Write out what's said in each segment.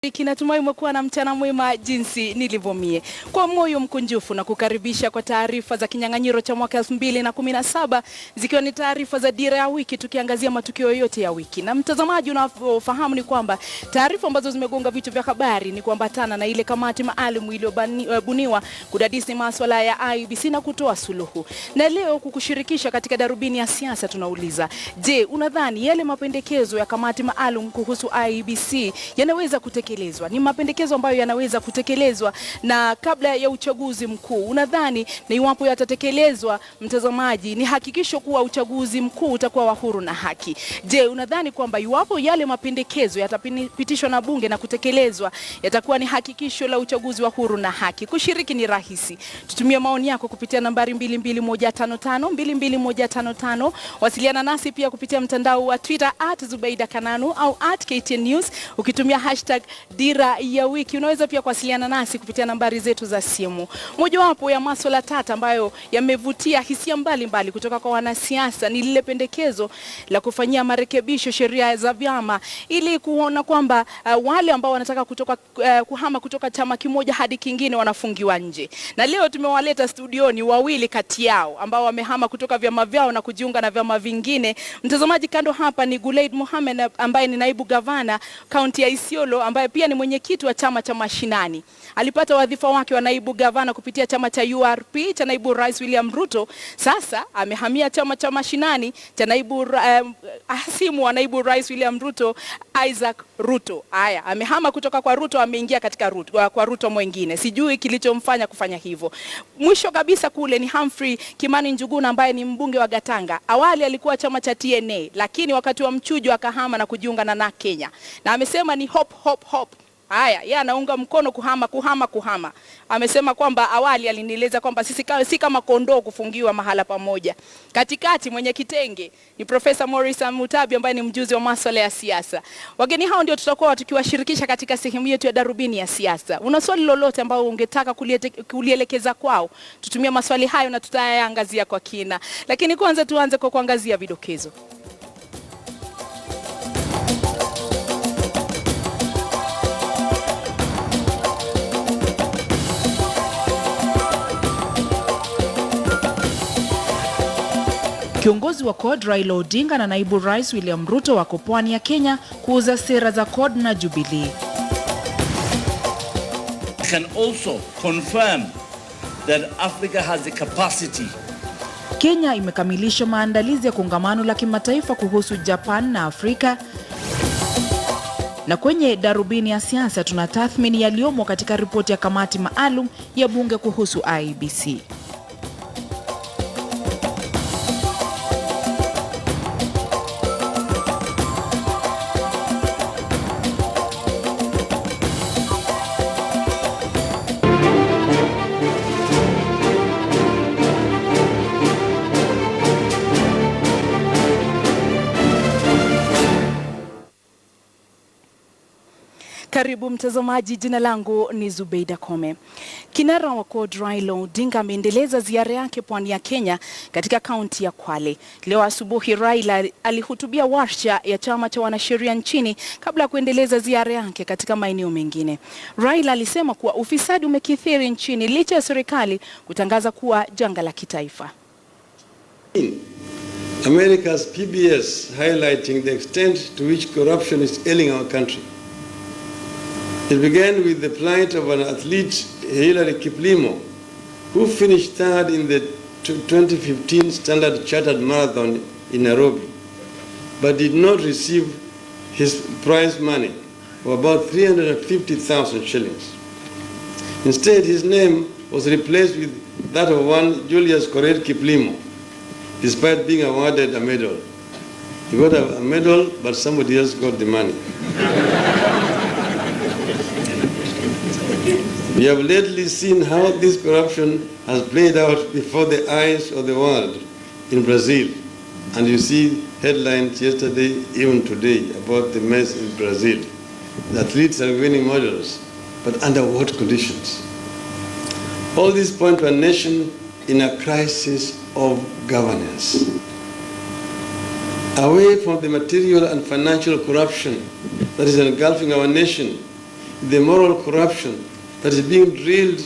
Wiki, natumai umekuwa na mchana mwema jinsi nilivyomie. Kwa moyo mkunjufu na kukaribisha kwa taarifa za kinyanganyiro cha mwaka 2017 zikiwa ni taarifa za Dira ya wiki, tukiangazia matukio yote ya wiki. Na mtazamaji, unafahamu ni kwamba taarifa ambazo zimegonga vichwa vya habari ni kuambatana na ile kamati maalum iliyobuniwa kudadisi masuala ya IEBC na kutoa suluhu. Na leo kukushirikisha katika darubini ya siasa tunauliza, je, unadhani yale mapendekezo ya kamati maalum kuhusu IEBC yanaweza kutekelezwa? Ni mapendekezo ambayo yanaweza kutekelezwa na kabla ya uchaguzi mkuu. Unadhani na iwapo yatatekelezwa, mtazamaji, ni hakikisho kuwa uchaguzi mkuu utakuwa wa huru na haki? Je, unadhani kwamba iwapo yale mapendekezo yatapitishwa na bunge na kutekelezwa, yatakuwa ni hakikisho la uchaguzi wa huru na haki? Kushiriki ni rahisi. Tutumie maoni yako kupitia nambari 22155 22155. Wasiliana nasi pia kupitia mtandao wa Twitter @ZubaidaKananu au @KTNnews ukitumia hashtag Dira ya wiki. Unaweza pia kuwasiliana nasi kupitia nambari zetu za simu. Mojawapo ya masuala tata ambayo yamevutia hisia mbalimbali kutoka kwa wanasiasa ni lile pendekezo la kufanyia marekebisho sheria za vyama ili kuona kwamba wale ambao wanataka kuhama kutoka chama kimoja hadi kingine wanafungiwa nje. Na leo tumewaleta studioni wawili kati yao ambao wamehama kutoka vyama vyao na kujiunga na vyama vingine. Mtazamaji, kando hapa ni Guleid Mohamed ambaye ni naibu gavana kaunti ya Isiolo, ambaye pia ni mwenyekiti wa chama cha mashinani. Alipata wadhifa wake wa naibu gavana kupitia chama cha URP cha naibu rais William Ruto. Sasa amehamia chama cha mashinani cha naibu hasimu wa naibu rais William Ruto, Isaac Ruto. Haya, amehama kutoka kwa Ruto ameingia katika kwa Ruto mwingine. Sijui kilichomfanya kufanya hivyo. Mwisho kabisa kule ni Humphrey Kimani Njuguna ambaye ni mbunge wa Gatanga. Awali alikuwa chama cha TNA, lakini wakati wa mchujo akahama na kujiunga na Kenya. Na amesema ni hop. Haya, yeye anaunga mkono kuhama. Amesema kwamba awali alinieleza kwamba sisi si kama kondoo kufungiwa mahala pamoja. Katikati mwenye kitenge ni Profesa Morrison Mutabi ambaye ni mjuzi wa masuala ya siasa. Wageni hao ndio tutakuwa tukiwashirikisha katika sehemu yetu ya darubini ya siasa. Una swali lolote ambao ungetaka kulielekeza kwao, tutumie maswali hayo na tutayaangazia kwa kina. Lakini kwanza tuanze kwa kuangazia vidokezo. Kiongozi wa CORD Raila Odinga na naibu rais William Ruto wako pwani ya Kenya kuuza sera za CORD na Jubilee. I can also confirm that Africa has the capacity. Kenya imekamilisha maandalizi ya kongamano la kimataifa kuhusu Japan na Afrika. Na kwenye darubini ya siasa tunatathmini yaliyomo katika ripoti ya kamati maalum ya bunge kuhusu IEBC. Karibu mtazamaji, jina langu ni Zubeida Kome. Kinara wa CORD Raila Odinga ameendeleza ziara yake pwani ya Kenya katika kaunti ya Kwale. Leo asubuhi Raila alihutubia warsha ya chama cha wanasheria nchini kabla ya kuendeleza ziara yake katika maeneo mengine. Raila alisema kuwa ufisadi umekithiri nchini licha ya serikali kutangaza kuwa janga la kitaifa. America's PBS highlighting the extent to which corruption is ailing our country. It began with the plight of an athlete, Hillary Kiplimo, who finished third in the 2015 Standard Chartered Marathon in Nairobi, but did not receive his prize money of about 350,000 shillings. Instead, his name was replaced with that of one Julius Korir Kiplimo, despite being awarded a medal. He got a medal, but somebody else got the money. We have lately seen how this corruption has played out before the eyes of the world in Brazil. And you see headlines yesterday, even today, about the mess in Brazil. The athletes are winning medals, but under what conditions? All this point to a nation in a crisis of governance. Away from the material and financial corruption that is engulfing our nation, the moral corruption that is being drilled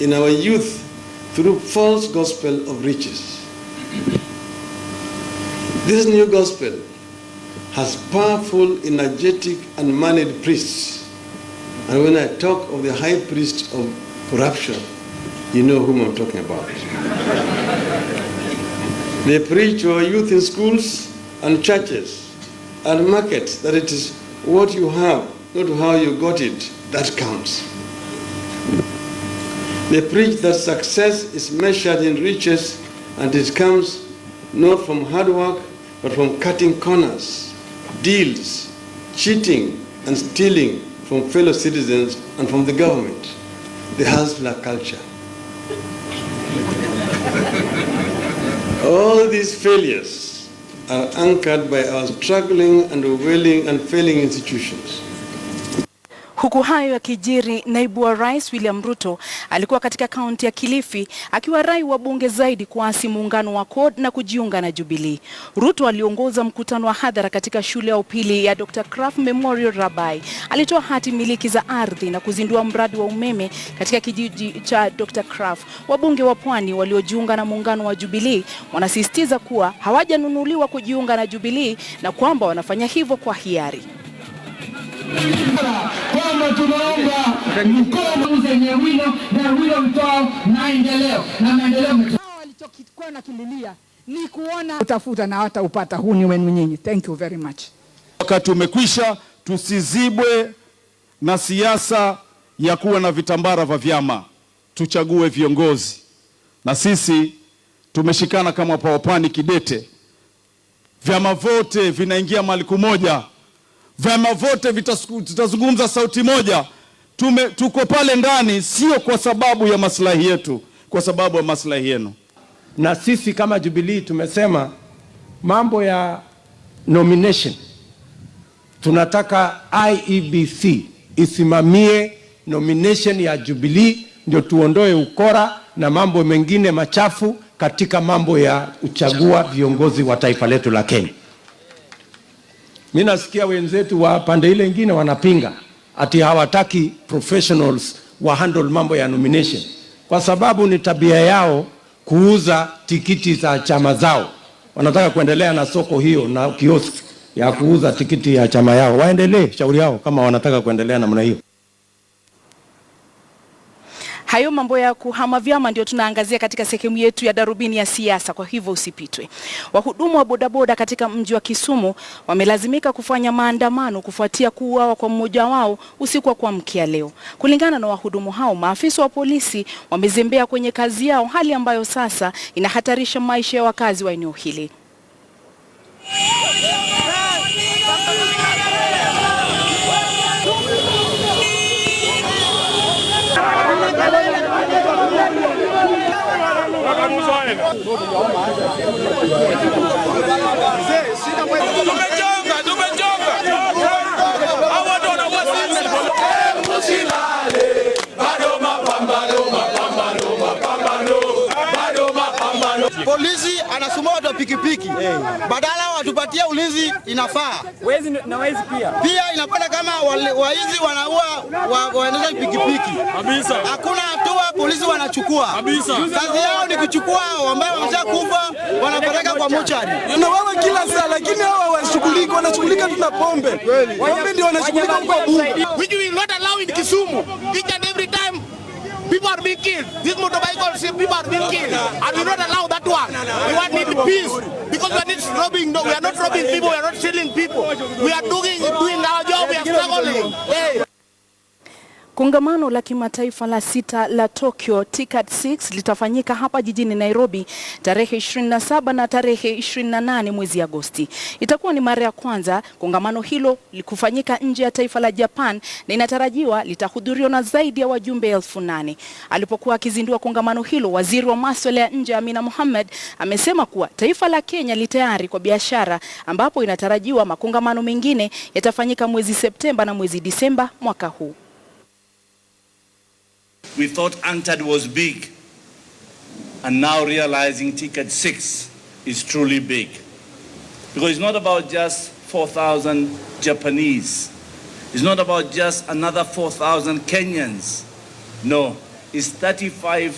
in our youth through false gospel of riches. This new gospel has powerful, energetic, and moneyed priests. And when I talk of the high priest of corruption, you know whom I'm talking about. They preach to our youth in schools and churches and markets that it is what you have, not how you got it, that counts. They preach that success is measured in riches and it comes not from hard work, but from cutting corners, deals, cheating and stealing from fellow citizens and from the government, the hustler culture. All these failures are anchored by our struggling and wailing and failing institutions. Huku hayo yakijiri, naibu wa rais William Ruto alikuwa katika kaunti ya Kilifi akiwarai wabunge zaidi kuasi muungano wa CORD na kujiunga na Jubilee. Ruto aliongoza mkutano wa hadhara katika shule ya upili ya Dr. Kraft Memorial Rabai. Alitoa hati miliki za ardhi na kuzindua mradi wa umeme katika kijiji cha Dr. Kraft. Wabunge wa Pwani waliojiunga na muungano wa Jubilee wanasisitiza kuwa hawajanunuliwa kujiunga na Jubilee na kwamba wanafanya hivyo kwa hiari. Kwamba tunaomba mkono zenye wino na wino mtoa maendeleo na maendeleo. Hao walichokuwa na kililia ni kuona utafuta na hata upata. Huu ni wenu nyinyi. Thank you very much. Wakati umekwisha, tusizibwe na siasa ya kuwa na vitambara vya vyama. Tuchague viongozi. Na sisi tumeshikana kama Pawapwani kidete. Vyama vote vinaingia mahali kumoja. Vyama vote vitazungumza sauti moja. Tuko pale ndani sio kwa sababu ya maslahi yetu, kwa sababu ya maslahi yenu. Na sisi kama Jubilee tumesema mambo ya nomination, tunataka IEBC isimamie nomination ya Jubilee, ndio tuondoe ukora na mambo mengine machafu katika mambo ya uchagua viongozi wa taifa letu la Kenya. Mimi nasikia wenzetu wa pande ile nyingine wanapinga ati hawataki professionals wa handle mambo ya nomination, kwa sababu ni tabia yao kuuza tikiti za chama zao. Wanataka kuendelea na soko hiyo na kioski ya kuuza tikiti ya chama yao. Waendelee, shauri yao kama wanataka kuendelea namna hiyo. Hayo mambo ya kuhama vyama ndio tunaangazia katika sehemu yetu ya darubini ya siasa, kwa hivyo usipitwe. Wahudumu wa bodaboda katika mji wa Kisumu wamelazimika kufanya maandamano kufuatia kuuawa kwa mmoja wao usiku wa kuamkia leo. Kulingana na wahudumu hao, maafisa wa polisi wamezembea kwenye kazi yao, hali ambayo sasa inahatarisha maisha ya wakazi wa eneo hili. Polisi anasumbua watu wa pikipiki. Badala watupatie ulinzi inafaa. Wezi na wezi Pia inapata kama waizi wanaua waendesha pikipiki. Kabisa. Hakuna hatua polisi wanachukua. Kabisa. Kazi yao ni kuchukua ambao wameshakufa wanapeleka kwa mochari. Tunawawa kila saa, lakini hawa wanashughulika tuna pombe. Pombe ndio wanashughulika kwa bunge. Which we will not allow in Kisumu. Each and every time people are being killed. These motorbikes, people are being killed. And we will not allow that one. We want need peace. Because we are not robbing. No, we are not robbing people. We are not stealing people. We are doing our job. We are struggling. Hey. Kongamano la kimataifa la 6 la Tokyo Ticket 6 litafanyika hapa jijini Nairobi tarehe 27 na tarehe 28 mwezi Agosti. Itakuwa ni mara ya kwanza kongamano hilo likufanyika nje ya taifa la Japan na inatarajiwa litahudhuriwa na zaidi ya wajumbe 8,000. Alipokuwa akizindua kongamano hilo, waziri wa masuala ya nje Amina Mohamed amesema kuwa taifa la Kenya li tayari kwa biashara, ambapo inatarajiwa makongamano mengine yatafanyika mwezi Septemba na mwezi Disemba mwaka huu. We thought UNCTAD was big, and now realizing Ticket 6 is truly big. Because it's not about just 4,000 Japanese. It's not about just another 4,000 Kenyans. No, it's 35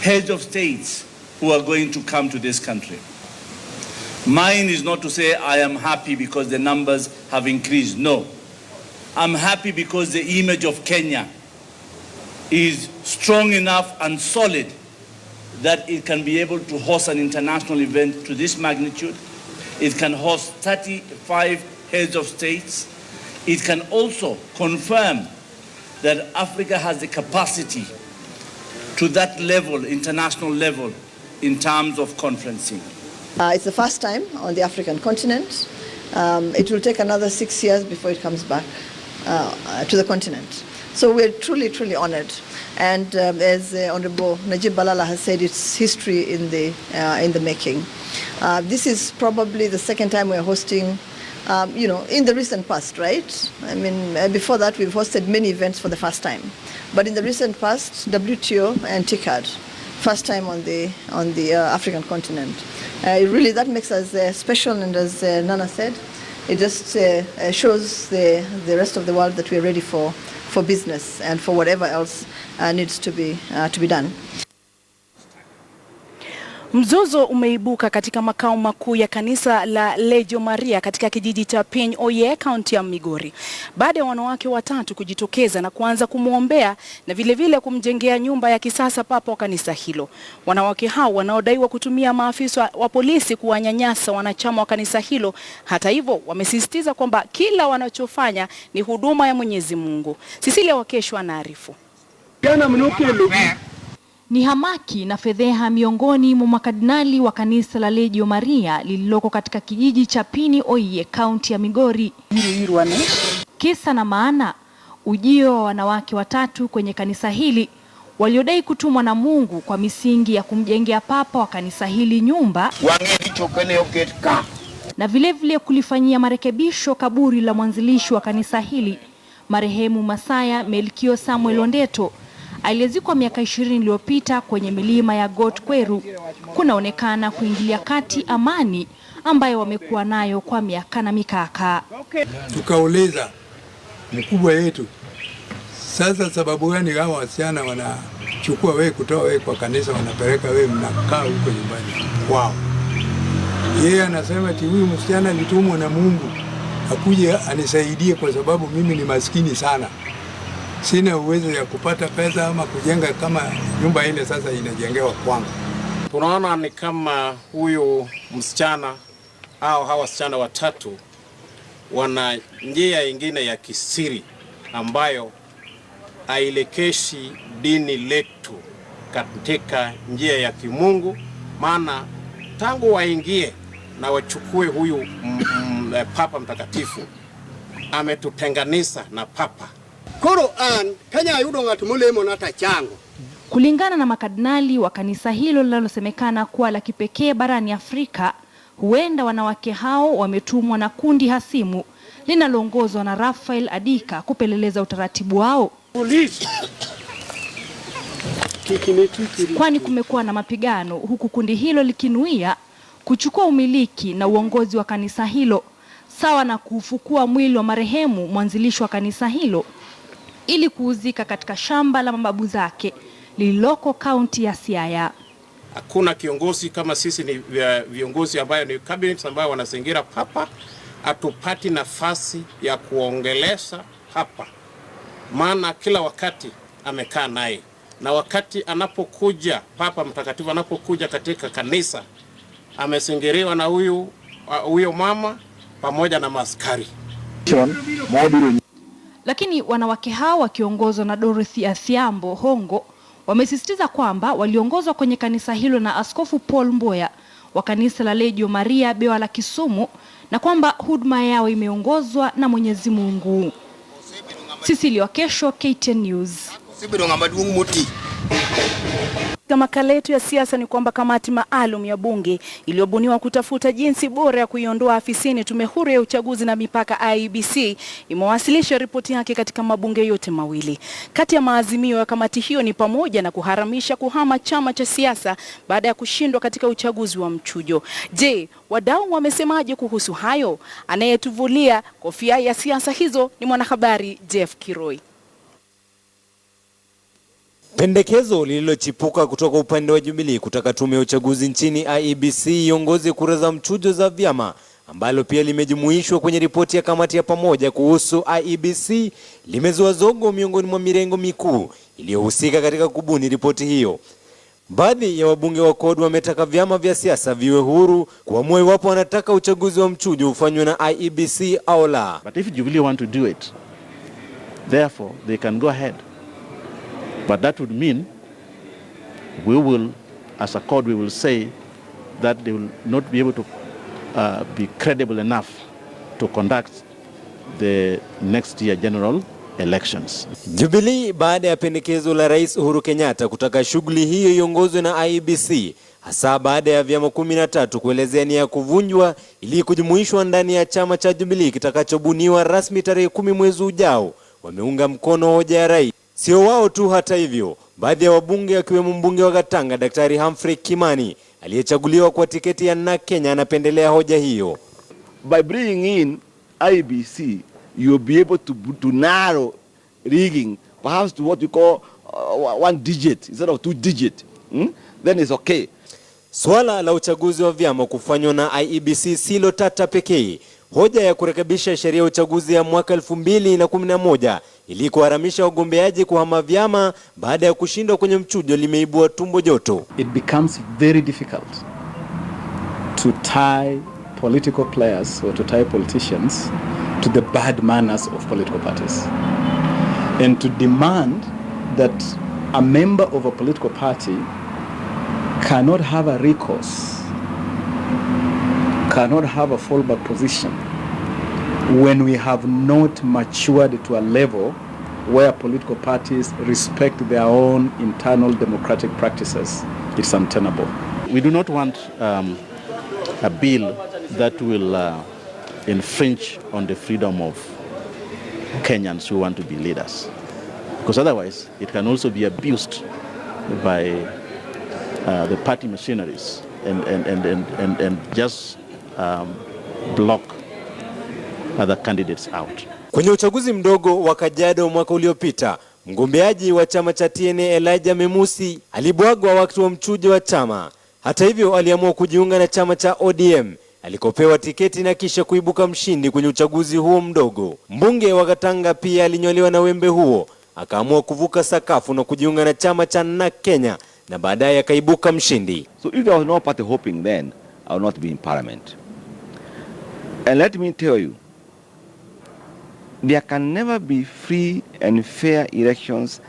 heads of states who are going to come to this country. Mine is not to say I am happy because the numbers have increased. No, I'm happy because the image of Kenya is strong enough and solid that it can be able to host an international event to this magnitude. It can host 35 heads of states. It can also confirm that Africa has the capacity to that level, international level, in terms of conferencing. It's the first time on the African continent. It will take another 6 years before it comes back to the continent. So we're truly, truly honored. And as Honorable Najib Balala has said, it's history in the making. This is probably the second time we're hosting, in the recent past, right? I mean, before that, we've hosted many events for the first time. But in the recent past, WTO and TICAD, first time on the African continent. Really, that makes us special, and as Nana said, it just shows the rest of the world that we're ready for business and for whatever else needs to be done. Mzozo umeibuka katika makao makuu ya kanisa la Legio Maria katika kijiji cha Piny Oye, kaunti ya Migori, baada ya wanawake watatu kujitokeza na kuanza kumwombea na vile kumjengea nyumba ya kisasa papa wa kanisa hilo. Wanawake hao wanaodaiwa kutumia maafisa wa polisi kuwanyanyasa wanachama wa kanisa hilo, hata hivyo wamesisitiza kwamba kila wanachofanya ni huduma ya Mwenyezi Mungu. Cecilia Wakesho anaarifu. Ni hamaki na fedheha miongoni mwa makardinali wa kanisa la Legio Maria lililoko katika kijiji cha Piny Oye, kaunti ya Migori. Kisa na maana, ujio wa wanawake watatu kwenye kanisa hili waliodai kutumwa na Mungu kwa misingi ya kumjengea papa wa kanisa hili nyumba na vile kulifanyia marekebisho kaburi la mwanzilishi wa kanisa hili, marehemu Masaya Melkio Samuel Ondeto, aliyezikwa miaka 20 iliyopita kwenye milima ya Got Kweru, kunaonekana kuingilia kati amani ambayo wamekuwa nayo kwa miaka na mikaka. Tukauliza mkubwa yetu, sasa sababu gani hawa wasichana wanachukua wewe kutoa wewe kwa kanisa wanapeleka wewe mnakaa huko nyumbani kwao? Yeye anasema ati huyu msichana alitumwa na Mungu akuje anisaidie kwa sababu mimi ni maskini sana. Sina uwezo ya kupata pesa ama kujenga kama nyumba ile sasa inajengewa kwangu. Tunaona ni kama huyu msichana au hawa wasichana watatu wana njia nyingine ya kisiri ambayo haielekeshi dini letu katika njia ya kimungu, maana tangu waingie na wachukue huyu papa mtakatifu ametutenganisha na papa. Kulingana na makardinali wa kanisa hilo linalosemekana kuwa la kipekee barani Afrika, huenda wanawake hao wametumwa na kundi hasimu linaloongozwa na Rafael Adika kupeleleza utaratibu wao. Kwani kumekuwa na mapigano huku kundi hilo likinuia kuchukua umiliki na uongozi wa kanisa hilo, sawa na kufukua mwili wa marehemu mwanzilishi wa kanisa hilo ili kuuzika katika shamba la mababu zake lililoko kaunti ya Siaya. Hakuna kiongozi kama sisi, ni viongozi ambayo ni cabinet ambayo wanazingira papa, atupati nafasi ya kuongelesha papa, maana kila wakati amekaa naye, na wakati anapokuja papa mtakatifu anapokuja katika kanisa amesingiriwa na huyo mama pamoja na maskari. Lakini wanawake hao wakiongozwa na Dorothy Athiambo Hongo wamesisitiza kwamba waliongozwa kwenye kanisa hilo na Askofu Paul Mboya wa kanisa la Legio Maria Bewa la Kisumu, na kwamba huduma yao imeongozwa na Mwenyezi Mungu. Cecilia Wakesho, KTN News. Katika makala yetu ya siasa ni kwamba kamati maalum ya bunge iliyobuniwa kutafuta jinsi bora ya kuiondoa afisini tume huru ya uchaguzi na mipaka IEBC imewasilisha ripoti yake katika mabunge yote mawili. Kati ya maazimio ya kamati hiyo ni pamoja na kuharamisha kuhama chama cha siasa baada ya kushindwa katika uchaguzi wa mchujo. Je, wadau wamesemaje kuhusu hayo? Anayetuvulia kofia ya siasa hizo ni mwanahabari Jeff Kiroi. Pendekezo lililochipuka kutoka upande wa Jubilee kutaka tume ya uchaguzi nchini IEBC iongoze kura za mchujo za vyama, ambalo pia limejumuishwa kwenye ripoti ya kamati ya pamoja kuhusu IEBC, limezua zogo miongoni mwa mirengo mikuu iliyohusika katika kubuni ripoti hiyo. Baadhi ya wabunge wa CORD wametaka vyama vya siasa viwe huru kuamua iwapo wanataka uchaguzi wa mchujo ufanywe na IEBC au la. But if Jubilee want to do it, therefore they can go ahead. But that would mean we will, as a CORD, we will say that they will not be able to be credible enough to conduct the next year general elections. Jubilee baada ya pendekezo la Rais Uhuru Kenyatta kutaka shughuli hiyo iongozwe na IEBC, hasa baada ya vyama 13 kuelezea nia ya kuvunjwa ili kujumuishwa ndani ya chama cha Jubilee kitakachobuniwa rasmi tarehe 10 mwezi ujao, wameunga mkono hoja ya rais. Sio wao tu, hata hivyo, baadhi ya wabunge akiwemo mbunge wa Gatanga Daktari Humphrey Kimani aliyechaguliwa kwa tiketi ya NARC Kenya anapendelea hoja hiyo. By bringing in IEBC, you'll be able to narrow rigging perhaps to what we call 1 digit instead of 2 digit. Then it's okay. Swala la uchaguzi wa vyama kufanywa na IEBC silo tata pekee. Hoja ya kurekebisha sheria ya uchaguzi ya mwaka 2011 ili kuharamisha wagombeaji kuhama vyama baada ya kushindwa kwenye mchujo limeibua tumbo joto. It becomes very difficult to tie political players or to tie politicians to the bad manners of political parties, and to demand that a member of a political party cannot have a recourse, cannot have a fallback position when we have not matured to a level where political parties respect their own internal democratic practices. It's untenable. We do not want a bill that will infringe on the freedom of Kenyans who want to be leaders, because otherwise it can also be abused by the party machineries and just block other candidates out. Kwenye uchaguzi mdogo wa Kajiado mwaka uliopita, mgombeaji wa chama cha TNA Elijah Memusi alibwagwa wakati wa mchujo wa chama. Hata hivyo aliamua kujiunga na chama cha ODM alikopewa tiketi na kisha kuibuka mshindi kwenye uchaguzi huo mdogo. Mbunge wa Gatanga pia alinyolewa na wembe huo, akaamua kuvuka sakafu na kujiunga na chama cha NARC Kenya na baadaye akaibuka mshindi. So if there was no party hopping, then I would not be in parliament. And let me tell you, there can never be free and fair elections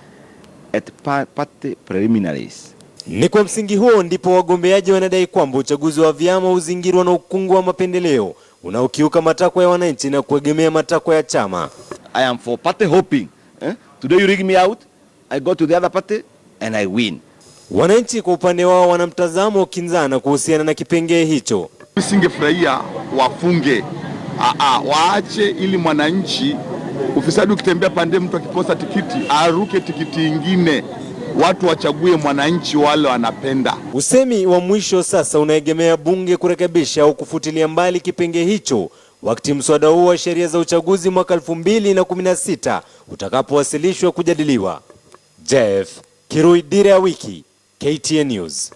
at party preliminaries. Ni kwa msingi huo ndipo wagombeaji wanadai kwamba uchaguzi wa vyama uzingirwa na ukungu wa mapendeleo unaokiuka matakwa ya wananchi na kuegemea matakwa ya chama. I am for party hopping. Today you rig me out, I go to the other party and I win. Wananchi kwa upande wao wanamtazamo kinzana kuhusiana na kipengee hicho. Singefurahia wafunge, waache ili mwananchi, ufisadi ukitembea pande, mtu akiposa tikiti aruke tikiti ingine, watu wachague mwananchi wale wanapenda. Usemi wa mwisho sasa unaegemea bunge kurekebisha au kufutilia mbali kipengee hicho wakati mswada huo wa sheria za uchaguzi mwaka 2016 utakapowasilishwa kujadiliwa. Jeff Kiroi, Dira ya Wiki, KTN News.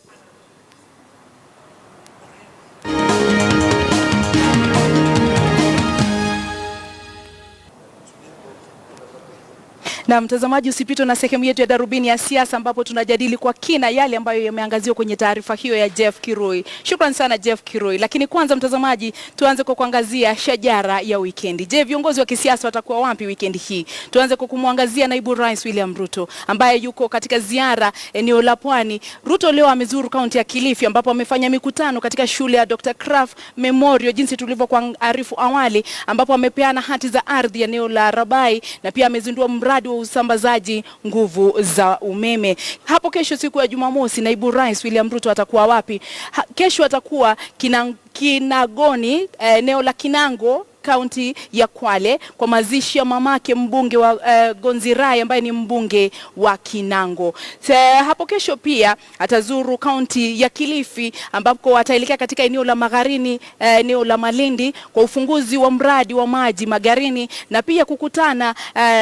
Na mtazamaji, usipitwe na sehemu yetu ya darubini ya siasa ambapo tunajadili kwa kina yale ambayo yameangaziwa kwenye taarifa hiyo ya Jeff Kiroi. Shukrani sana Jeff Kiroi. Lakini kwanza mtazamaji, tuanze kwa kuangazia shajara ya wikendi. Je, viongozi wa kisiasa watakuwa wapi wikendi hii? Tuanze kwa kumwangazia naibu rais William Ruto ambaye yuko katika ziara eneo la Pwani. Ruto leo amezuru kaunti ya Kilifi ambapo amefanya mikutano katika shule ya Dr. Kraft Memorial, jinsi tulivyokuarifu awali, ambapo amepeana hati za ardhi eneo la Rabai na pia amezindua mradi wa usambazaji nguvu za umeme. Hapo kesho siku ya Jumamosi, naibu rais William Ruto atakuwa wapi? Kesho atakuwa Kinagoni, eneo la Kinango, kaunti ya Kwale, kwa mazishi ya mamake mbunge wa Gonzirai ambaye ni mbunge wa Kinango. Hapo kesho pia atazuru kaunti ya Kilifi ambapo ataelekea katika eneo la Magarini, eneo la Malindi kwa ufunguzi wa mradi wa maji Magarini, na pia kukutana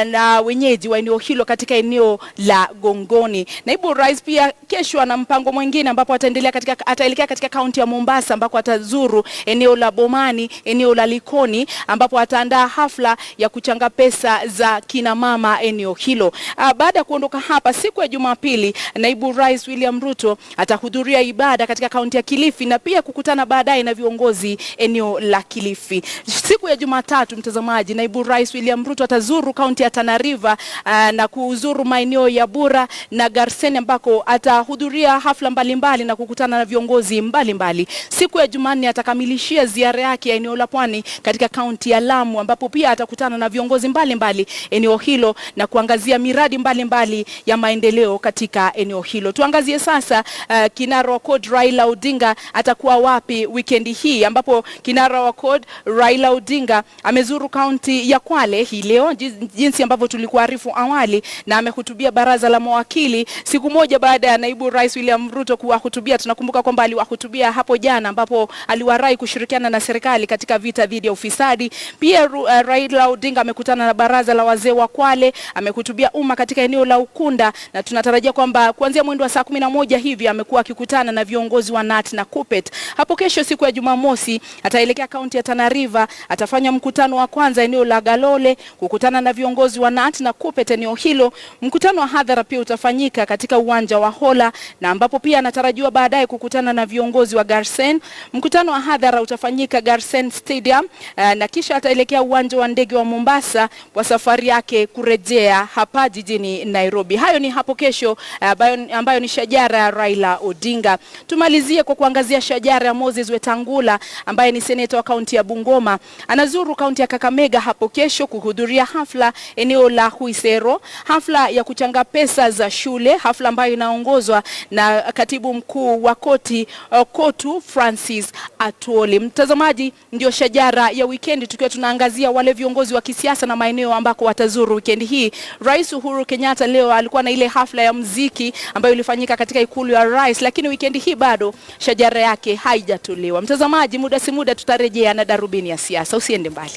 na wenyeji wa eneo hilo katika eneo la Gongoni. Naibu rais pia kesho ana mpango mwingine ambapo ataelekea katika kaunti ya Mombasa ambako atazuru eneo la Bomani, eneo la Likoni ambapo ataandaa hafla ya kuchanga pesa za kina mama eneo hilo. Baada ya kuondoka hapa siku ya Jumapili, naibu rais William Ruto atahudhuria ibada katika kaunti ya Kilifi na pia kukutana baadaye na viongozi eneo la Kilifi. Siku ya Jumatatu, mtazamaji, naibu rais William Ruto atazuru kaunti ya Tana River na kuzuru maeneo ya Bura na Garseni ambako atahudhuria hafla mbalimbali na kukutana na viongozi mbalimbali. Siku ya Jumanne atakamilishia ziara yake ya eneo la Pwani katika kaunti ya Lamu ambapo pia atakutana na viongozi mbalimbali eneo hilo na kuangazia miradi mbalimbali ya maendeleo katika eneo hilo. Tuangazie sasa kinara wa CORD Raila Odinga atakuwa wapi weekendi hii, ambapo kinara wa CORD Raila Odinga amezuru kaunti ya Kwale hii leo jinsi ambavyo tulikuarifu awali, na amehutubia baraza la mawakili siku moja baada ya naibu rais William Ruto kuwahutubia. Tunakumbuka kwamba aliwahutubia hapo jana ambapo aliwarai kushirikiana na serikali katika vita dhidi ya ufisadi. Pia Raila Odinga amekutana na baraza la wazee wa Kwale, amehutubia umma katika eneo la Ukunda, na tunatarajia kwamba kuanzia mwendo wa saa 11 hivi amekuwa akikutana na viongozi wa NAT na KUPPET. Hapo kesho siku ya Jumamosi ataelekea kaunti ya Tana River, atafanya mkutano wa kwanza eneo la Galole kukutana na viongozi wa NAT na KUPPET eneo hilo. Mkutano wa hadhara pia utafanyika katika uwanja wa Hola, na ambapo pia anatarajiwa baadaye kukutana na viongozi wa Garsen. Mkutano wa hadhara utafanyika Garsen Stadium na kisha ataelekea uwanja wa ndege wa Mombasa kwa safari yake kurejea hapa jijini Nairobi. Hayo ni hapo kesho ambayo ni shajara ya Raila Odinga. Tumalizie kwa kuangazia shajara ya Moses Wetangula ambaye ni seneta wa kaunti ya Bungoma. Anazuru kaunti ya Kakamega hapo kesho kuhudhuria hafla eneo la Huisero, hafla ya kuchanga pesa za shule, hafla ambayo inaongozwa na katibu mkuu wa KOTU Francis Atwoli. Mtazamaji, ndio shajara ya weekend, tukiwa tunaangazia wale viongozi wa kisiasa na maeneo ambako watazuru weekend hii. Rais Uhuru Kenyatta leo alikuwa na ile hafla ya muziki ambayo ilifanyika katika ikulu ya rais, lakini weekend hii bado shajara yake haijatolewa. Mtazamaji, muda si muda tutarejea na darubini ya siasa. Usiende mbali.